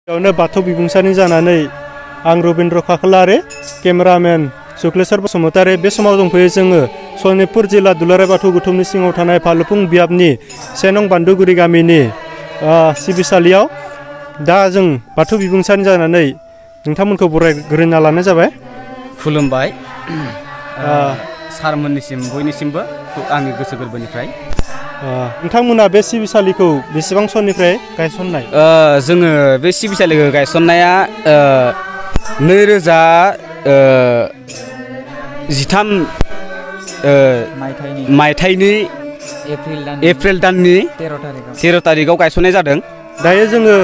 बेयावनो बाथौ बिबुंसारनि जानानै आं रबिन्द्र खाख्लारि केमेरामेन सुक्लेस्वर बसुमतारी बे समाव दंफैयो जोङो सनितपुर जिल्ला दुलाराय बाथौ गौथुमनि सिङाव थानाय फालुफुं बियाबनि 1 नं बान्दोगुरि गामिनि सिबिसालियाव दा जों बाथौ बिबुंसारनि जानानै नोंथांमोनखौ बरायग्रोना लानाय जाबाय। खुलुमबाय सारमोननिसिम बयनिसिमबो आंनि गोसो गोरबोनिफ्राय। नोंथांमोना बे सिबिसालिखौ बेसेबां समनिफ्राय गायसननाय? जोङो बे सिबिसालिखौ गायसननाया 2013 मायथाइनि एप्रिल दाननि 13 तारिखआव गायसननाय जादों। दायो जोङो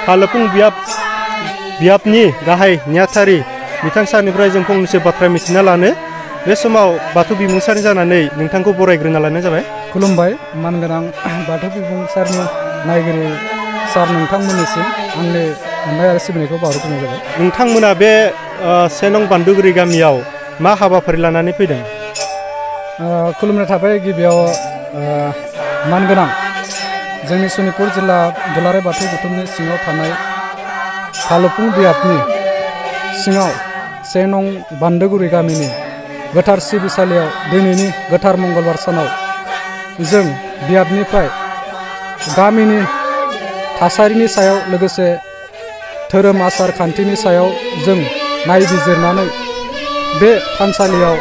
फालुफुं बियाबनि गाहाय नेहाथारि बिथां सारनिफ्राय जों फंनैसो बाथ्रा मिथिना लानो बे समाव बाथौ बिबुंसार जानानै नोंथांखौ बरायग्रोना लानाय जाबाय। खुलुमबाय मानगोनां बाथौ बिबुंसारनि नायगिरि सार नोंथांमोननिसिम आंनि अननाय आरो सिबिनायखौ बावहरग्रोनाय जाबाय। नोंथांमोना बे 1 नं बान्दोगुरि गामियाव मा हाबाफारि लानानै फैदों? खुलुमनाय थाबाय। गिबियाव मानगोनां जोंनि सनितपुर जिल्ला दुलाराय बाथौ गौथुमनि सिङाव थानाय फालुफुं बियाबनि सिङाव 1 नं बान्दोगुरि गामिनि गोथार सिबिसालियाव दिनैनि गोथार मंगलबार सानाव जों बियाबनिफ्राय गामिनि थासारिनि सायाव लोगोसे धोरोम आसार खान्थिनि सायाव जों नायबिजिरनानै बे थानसालियाव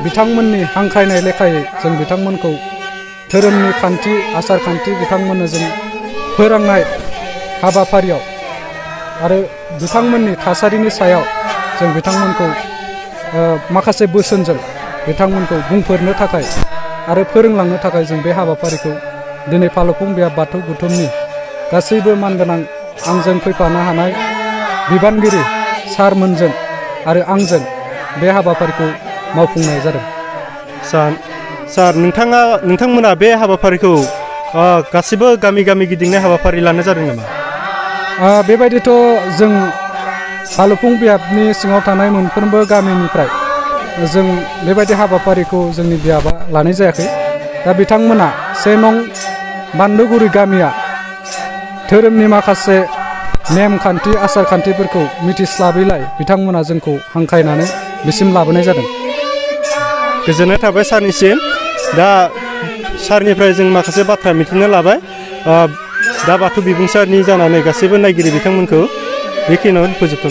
बिथांमोननि हांख्रायनाय लेखायै जों बिथांमोनखौ धोरोमनि खान्थि आसार खान्थि बिथांमोननो जों फोरोंनाय हाबाफारियाव आरो बिथांमोननि थासारिनि सायाव जों बिथांमोनखौ माखासे बोसोनजों बिथांमोनखौ बुंफोरनो थाखाय आरो फोरोंलांनो थाखाय जों बे हाबाफारिखौ दिनै फालुफुं बियाब बाथौ गौथुमनि गासैबो मानगोनां आंजों फैफानो हानाय बिबानगिरि सारमोनजों आरो आंजों बे हाबाफारिखौ मावफुंनाय जादों। सार नोंथांमोना बे हाबाफारिखौ गासिबो गामि गामि गिदिंनाय हाबाफारि लानाय जादों नामा? बेबायदिथ' जों फालुफुं बियाबनि सिङाव थानाय मोनफ्रोमबो गामिनिफ्राय जों बेबायदि हाबाफारिखौ जोंनि बियाबा लानाय जायाखै। दा बिथांमोना 1 नं बान्दोगुरि गामिया धोरोमनि माखासे नेमखान्थि आसार खान्थिफोरखौ मिथिस्लाबैलाय बिथांमोना जोंखौ हांख्रायनानै बिसिम लाबोनाय जादों। गोजोननाय थाबाय सारनिसिम। दा सारनिफ्राय जों माखासे बाथ्रा मिथिनो लाबाय। दा बाथौ बिबुंसारनि जानानै गासैबो नायगिरि बिथांमोनखौ बेखिनियावनो फोजोबथों।